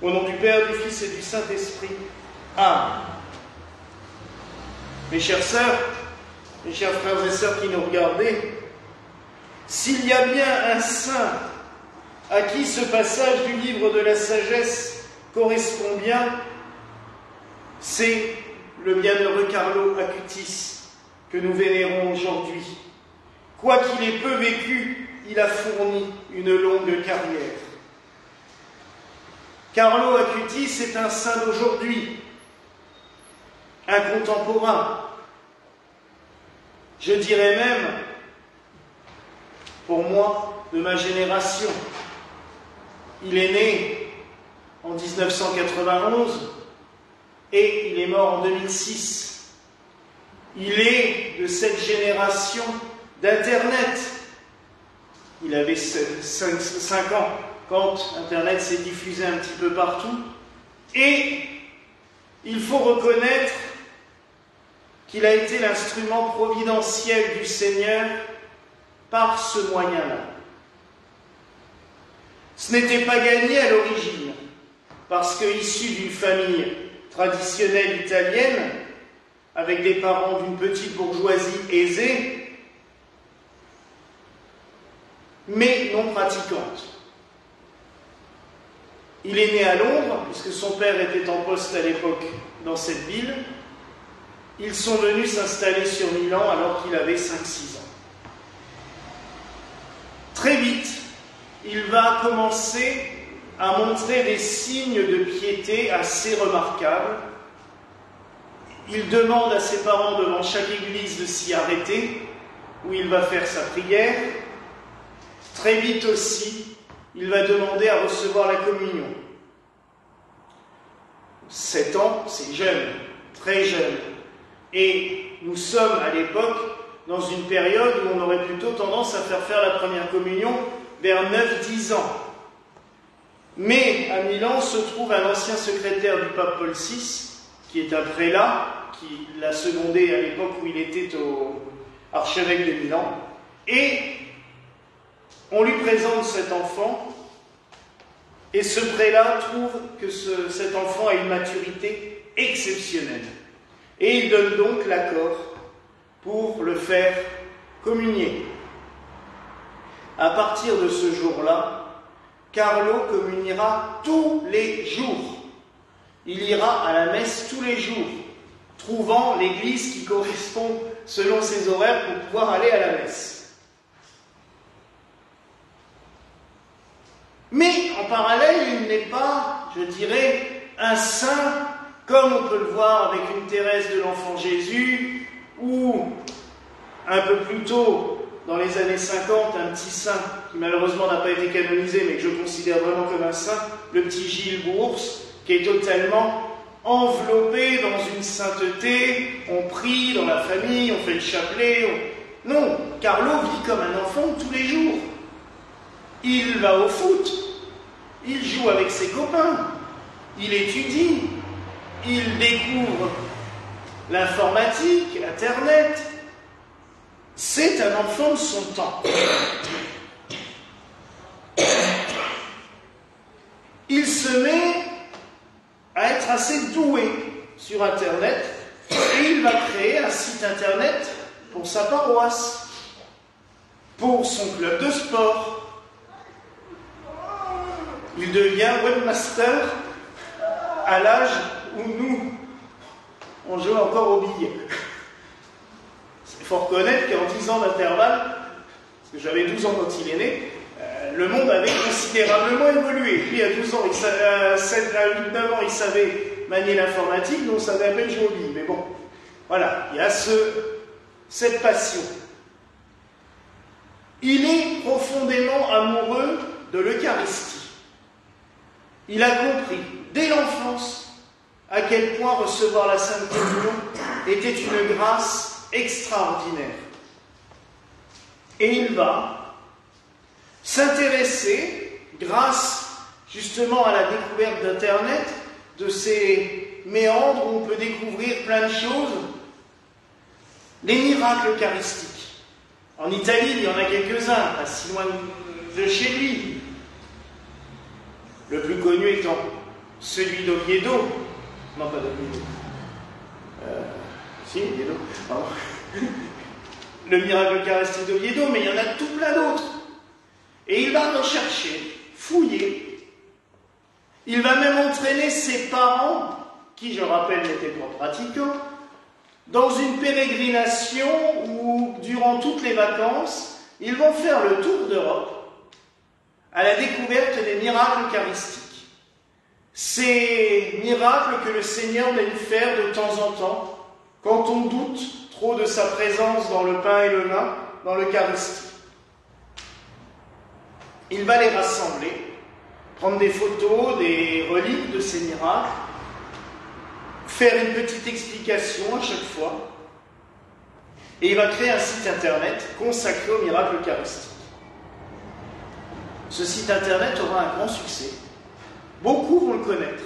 Au nom du Père, du Fils et du Saint-Esprit. Amen. Mes chères sœurs, mes chers frères et sœurs qui nous regardez, s'il y a bien un saint à qui ce passage du livre de la sagesse correspond bien, c'est le bienheureux Carlo Acutis que nous vénérons aujourd'hui. Quoiqu'il ait peu vécu, il a fourni une longue carrière. Carlo Acutis est un saint d'aujourd'hui, un contemporain. Je dirais même, pour moi, de ma génération. Il est né en 1991 et il est mort en 2006. Il est de cette génération d'Internet. Il avait 5 ans quand Internet s'est diffusé un petit peu partout. Et il faut reconnaître qu'il a été l'instrument providentiel du Seigneur par ce moyen-là. Ce n'était pas gagné à l'origine, parce qu'issu d'une famille traditionnelle italienne, avec des parents d'une petite bourgeoisie aisée, mais non pratiquante. Il est né à Londres, puisque son père était en poste à l'époque dans cette ville. Ils sont venus s'installer sur Milan alors qu'il avait 5-6 ans. Très vite, il va commencer à montrer des signes de piété assez remarquables. Il demande à ses parents devant chaque église de s'y arrêter, où il va faire sa prière. Très vite aussi, il va demander à recevoir la communion. 7 ans, c'est jeune, très jeune. Et nous sommes à l'époque dans une période où on aurait plutôt tendance à faire la première communion vers 9-10 ans. Mais à Milan se trouve un ancien secrétaire du pape Paul VI, qui est un prélat, qui l'a secondé à l'époque où il était au archevêque de Milan, et on lui présente cet enfant, et ce prélat trouve que cet enfant a une maturité exceptionnelle. Et il donne donc l'accord pour le faire communier. À partir de ce jour-là, Carlo communiera tous les jours. Il ira à la messe tous les jours, trouvant l'église qui correspond selon ses horaires pour pouvoir aller à la messe. Mais en parallèle, il n'est pas, je dirais, un saint comme on peut le voir avec une Thérèse de l'Enfant Jésus, ou un peu plus tôt, dans les années 50, un petit saint qui malheureusement n'a pas été canonisé, mais que je considère vraiment comme un saint, le petit Gilles Bourse, qui est totalement enveloppé dans une sainteté. On prie dans la famille, on fait le chapelet. Non, Carlo vit comme un enfant tous les jours. Il va au foot, il joue avec ses copains, il étudie, il découvre l'informatique, Internet. C'est un enfant de son temps. Il se met à être assez doué sur Internet et il va créer un site Internet pour sa paroisse, pour son club de sport. Il devient webmaster à l'âge où nous, on joue encore au billet. Il faut reconnaître qu'en 10 ans d'intervalle, parce que j'avais 12 ans quand il est né, le monde avait considérablement évolué. Lui, à 12 ans, à 8-9 ans, il savait manier l'informatique, nous on savait à peine jouer au billet. Mais bon, voilà, il y a cette passion. Il est profondément amoureux de l'Eucharistie. Il a compris, dès l'enfance, à quel point recevoir la Sainte Communion était une grâce extraordinaire. Et il va s'intéresser, grâce justement à la découverte d'Internet, de ces méandres où on peut découvrir plein de choses, les miracles eucharistiques. En Italie, il y en a quelques-uns, pas si loin de chez lui. Le plus connu étant celui d'Oviedo, non pas d'Oviedo, si, Oviedo, pardon, le miracle eucharistique d'Oviedo, mais il y en a tout plein d'autres. Et il va rechercher, fouiller. Il va même entraîner ses parents, qui, je rappelle, n'étaient pas pratiquants, dans une pérégrination où, durant toutes les vacances, ils vont faire le tour d'Europe à la découverte des miracles eucharistiques. Ces miracles que le Seigneur aime faire de temps en temps, quand on doute trop de sa présence dans le pain et le vin, dans l'Eucharistie. Il va les rassembler, prendre des photos, des reliques de ces miracles, faire une petite explication à chaque fois, et il va créer un site internet consacré au miracle eucharistique. Ce site internet aura un grand succès. Beaucoup vont le connaître.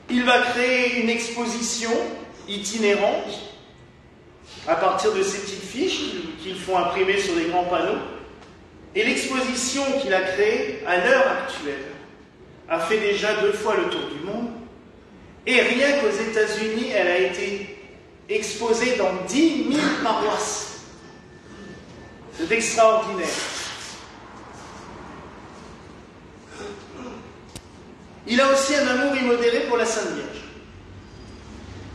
Il va créer une exposition itinérante à partir de ces petites fiches qu'ils font imprimer sur des grands panneaux. Et l'exposition qu'il a créée à l'heure actuelle a fait déjà 2 fois le tour du monde. Et rien qu'aux États-Unis, elle a été exposée dans 10 000 paroisses. C'est extraordinaire. Il a aussi un amour immodéré pour la Sainte Vierge.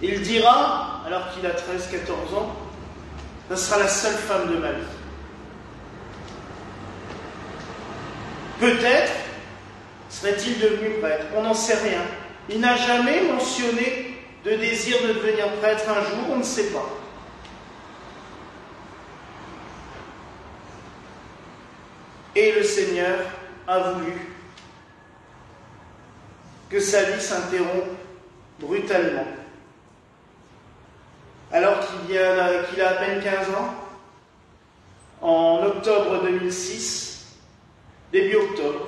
Il dira, alors qu'il a 13-14 ans, « Ce sera la seule femme de ma vie. » Peut-être serait-il devenu prêtre, on n'en sait rien. Il n'a jamais mentionné de désir de devenir prêtre un jour, on ne sait pas. Et le Seigneur a voulu que sa vie s'interrompe brutalement. Alors qu'il a à peine 15 ans, en octobre 2006, début octobre,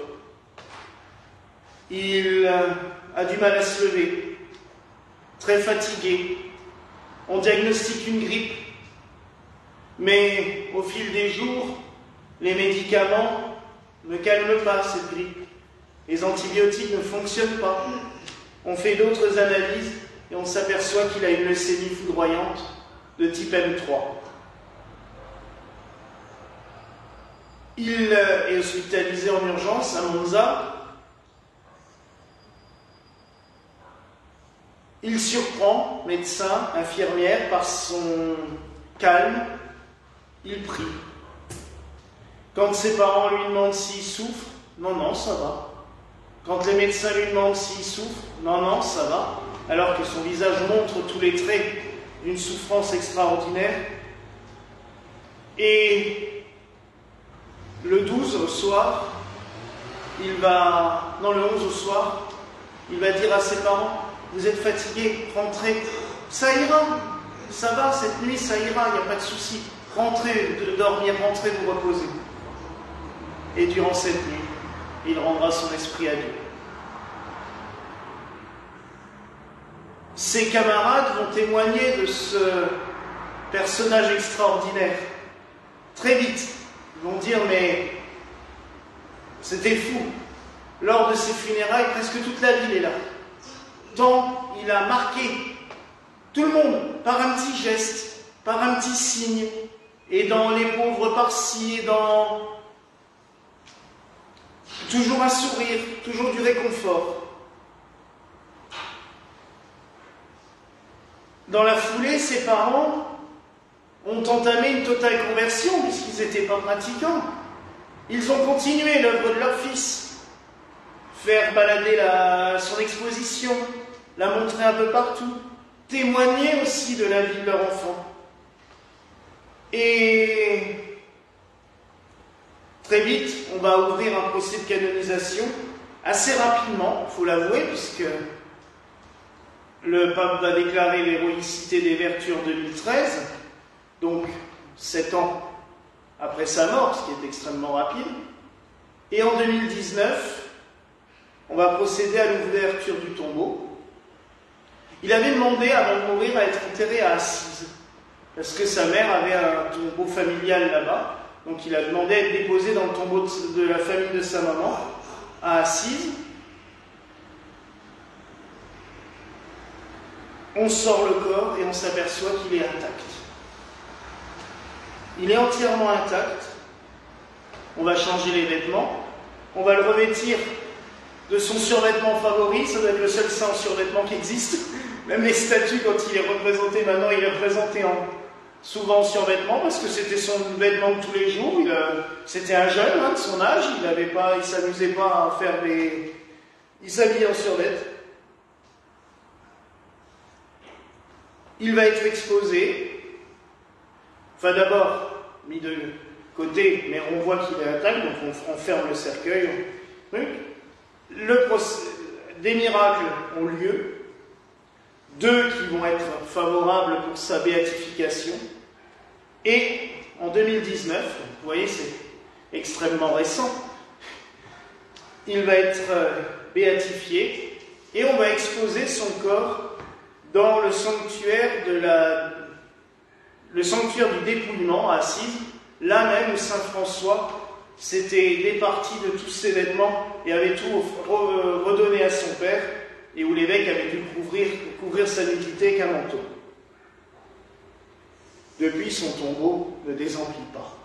il a du mal à se lever, très fatigué. On diagnostique une grippe, mais au fil des jours, les médicaments ne calment pas cette grippe. Les antibiotiques ne fonctionnent pas. On fait d'autres analyses et on s'aperçoit qu'il a une leucémie foudroyante de type M3. Il est hospitalisé en urgence à Monza. Il surprend médecin, infirmière, par son calme. Il prie. Quand ses parents lui demandent s'il souffre, non, non, ça va. Quand les médecins lui demandent s'il souffre, non, non, ça va. Alors que son visage montre tous les traits d'une souffrance extraordinaire. Et le 12 au soir, le 11 au soir, il va dire à ses parents, vous êtes fatigués, rentrez, ça ira, ça va, cette nuit ça ira, il n'y a pas de souci, rentrez, dormir, rentrez, vous reposer. Et durant cette nuit, il rendra son esprit à Dieu. Ses camarades vont témoigner de ce personnage extraordinaire. Très vite, ils vont dire, mais c'était fou. Lors de ses funérailles, presque toute la ville est là. Tant il a marqué tout le monde par un petit geste, par un petit signe, et dans les pauvres par-ci, et dans toujours un sourire, toujours du réconfort. Dans la foulée, ses parents ont entamé une totale conversion puisqu'ils n'étaient pas pratiquants. Ils ont continué l'œuvre de leur fils, faire balader son exposition, la montrer un peu partout, témoigner aussi de la vie de leur enfant. Et très vite, on va ouvrir un procès de canonisation assez rapidement, il faut l'avouer, puisque le pape va déclarer l'héroïcité des vertus en 2013, donc 7 ans après sa mort, ce qui est extrêmement rapide. Et en 2019, on va procéder à l'ouverture du tombeau. Il avait demandé, avant de mourir, à être enterré à Assise, parce que sa mère avait un tombeau familial là-bas. Donc il a demandé à être déposé dans le tombeau de la famille de sa maman, à Assise. on sort le corps et on s'aperçoit qu'il est intact. Il est entièrement intact. On va changer les vêtements. On va le revêtir de son survêtement favori. Ça doit être le seul saint en survêtement qui existe. Même les statues, quand il est représenté, maintenant il est représenté souvent en survêtement parce que c'était son vêtement de tous les jours. C'était un jeune de son âge. Il s'amusait pas à faire des... Il s'habillait en survêtement. Il va être exposé, enfin d'abord mis de côté, mais on voit qu'il est intact, donc on ferme le cercueil. Des miracles ont lieu, 2 qui vont être favorables pour sa béatification, et en 2019, vous voyez c'est extrêmement récent, il va être béatifié, et on va exposer son corps dans le sanctuaire du dépouillement à Assise, là même où saint François s'était départi de tous ses vêtements et avait tout redonné à son père, et où l'évêque avait dû couvrir sa nudité qu'un manteau. Depuis, son tombeau ne désemplit pas.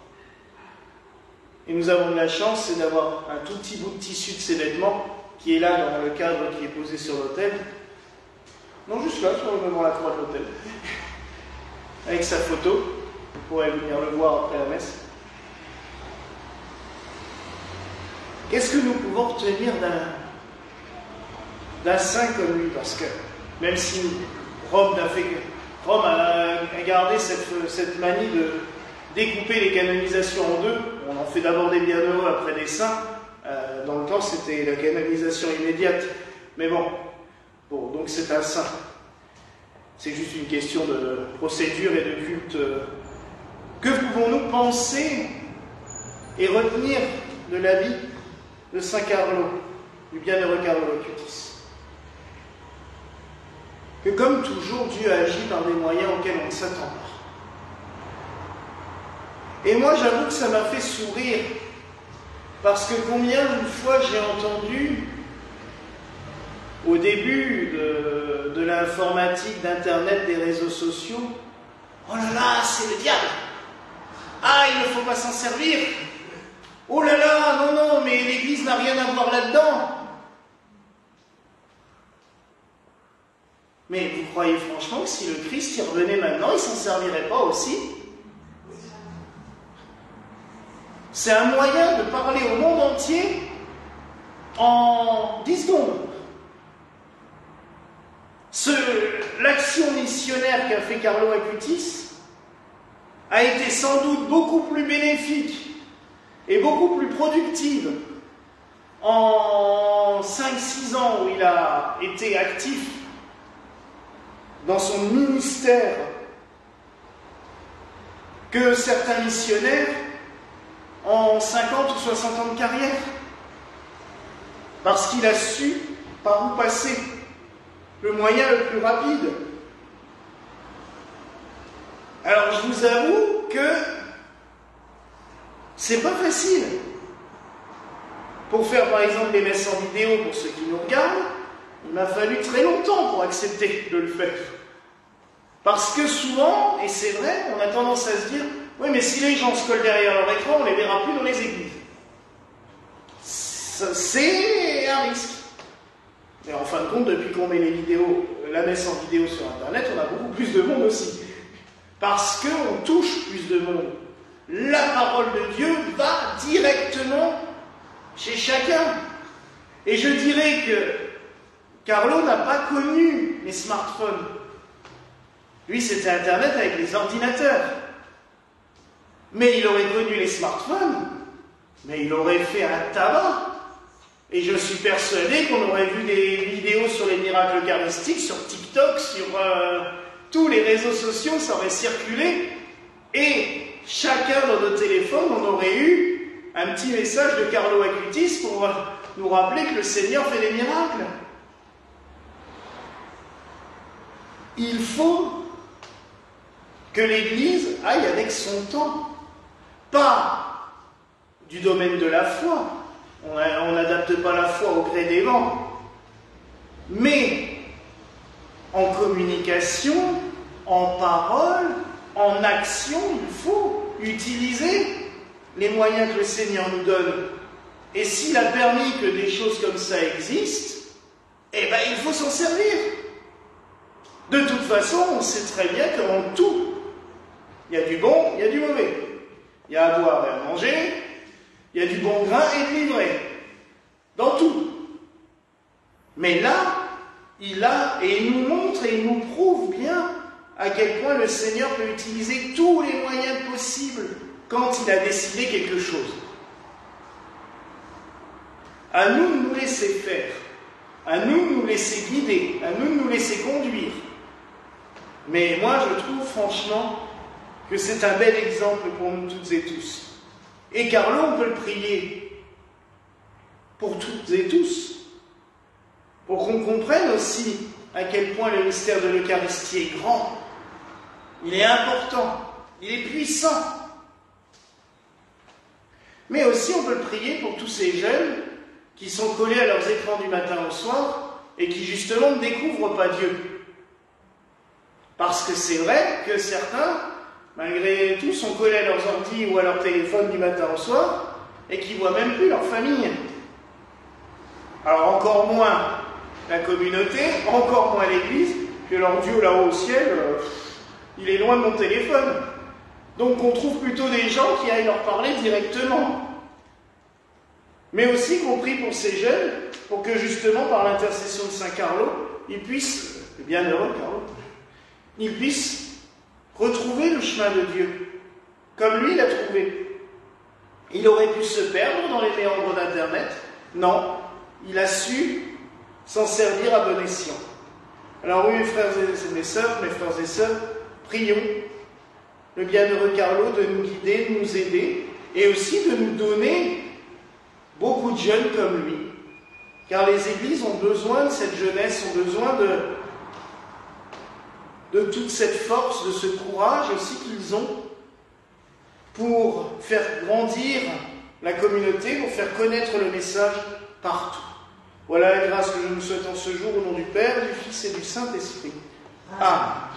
Et nous avons de la chance, c'est d'avoir un tout petit bout de tissu de ses vêtements qui est là dans le cadre qui est posé sur l'autel. Non, juste là, devant la croix de l'autel. Avec sa photo. Vous pourrez venir le voir après la messe. Qu'est-ce que nous pouvons retenir d'un saint comme lui? Parce que, même si Rome a gardé cette manie de découper les canonisations en 2, on en fait d'abord des bienheureux, après des saints. Dans le temps, c'était la canonisation immédiate. Mais bon, donc c'est un saint. C'est juste une question de procédure et de culte. Que pouvons-nous penser et retenir de la vie de saint Carlo, du bienheureux Carlo Acutis? Que comme toujours, Dieu agit par des moyens auxquels on ne s'attend pas. Et moi, j'avoue que ça m'a fait sourire, parce que combien de fois j'ai entendu au début de l'informatique, d'Internet, des réseaux sociaux, « Oh là là, c'est le diable! Ah, il ne faut pas s'en servir! Oh là là, non, mais l'Église n'a rien à voir là-dedans! » Mais vous croyez franchement que si le Christ y revenait maintenant, il ne s'en servirait pas aussi? C'est un moyen de parler au monde entier en 10 secondes. L'action missionnaire qu'a fait Carlo Acutis a été sans doute beaucoup plus bénéfique et beaucoup plus productive en 5-6 ans où il a été actif dans son ministère que certains missionnaires en 50 ou 60 ans de carrière, parce qu'il a su par où passer, le moyen le plus rapide. Alors je vous avoue que c'est pas facile. Pour faire par exemple des messes en vidéo pour ceux qui nous regardent, il m'a fallu très longtemps pour accepter de le faire. Parce que souvent, et c'est vrai, on a tendance à se dire « Oui, mais si les gens se collent derrière leur écran, on ne les verra plus dans les églises. » C'est un risque. Mais en fin de compte, depuis qu'on met la messe en vidéo sur Internet, on a beaucoup plus de monde aussi. Parce qu'on touche plus de monde. La parole de Dieu va directement chez chacun. Et je dirais que Carlo n'a pas connu les smartphones. Lui, c'était Internet avec les ordinateurs. Mais il aurait connu les smartphones, mais il aurait fait un tabac. Et je suis persuadé qu'on aurait vu des vidéos sur les miracles eucharistiques, sur TikTok, sur tous les réseaux sociaux, ça aurait circulé. Et chacun dans nos téléphones, on aurait eu un petit message de Carlo Acutis pour nous rappeler que le Seigneur fait des miracles. Il faut que l'Église aille avec son temps. Pas du domaine de la foi. On n'adapte pas la foi au gré des vents. Mais en communication, en parole, en action. Il faut utiliser les moyens que le Seigneur nous donne. Et s'il a permis que des choses comme ça existent, eh bien il faut s'en servir. De toute façon, on sait très bien qu'en tout, il y a du bon, il y a du mauvais. Il y a à boire et à manger, il y a du bon grain et de l'ivraie. Dans tout. Mais là, il nous montre et il nous prouve bien à quel point le Seigneur peut utiliser tous les moyens possibles quand il a décidé quelque chose. À nous de nous laisser faire, à nous de nous laisser guider, à nous de nous laisser conduire. Mais moi, je trouve franchement que c'est un bel exemple pour nous toutes et tous. Et Carlo, on peut le prier pour toutes et tous, pour qu'on comprenne aussi à quel point le mystère de l'Eucharistie est grand, il est important, il est puissant. Mais aussi, on peut le prier pour tous ces jeunes qui sont collés à leurs écrans du matin au soir et qui justement ne découvrent pas Dieu. Parce que c'est vrai que certains, malgré tout, sont collés à leurs ordi ou à leur téléphone du matin au soir et qui ne voient même plus leur famille. Alors encore moins la communauté, encore moins l'Église, que leur Dieu là-haut au ciel, il est loin de mon téléphone. Donc on trouve plutôt des gens qui aillent leur parler directement. Mais aussi qu'on prie pour ces jeunes, pour que justement par l'intercession de Saint Carlo, ils puissent, le bienheureux Carlo, ils puissent retrouver le chemin de Dieu, comme lui l'a trouvé. Il aurait pu se perdre dans les méandres d'Internet. Non, il a su s'en servir à bon escient. Alors oui, mes frères et sœurs, prions le bienheureux Carlo de nous guider, de nous aider, et aussi de nous donner beaucoup de jeunes comme lui. Car les églises ont besoin de cette jeunesse, ont besoin de toute cette force, de ce courage aussi qu'ils ont pour faire grandir la communauté, pour faire connaître le message partout. Voilà la grâce que je nous souhaite en ce jour au nom du Père, du Fils et du Saint-Esprit. Amen.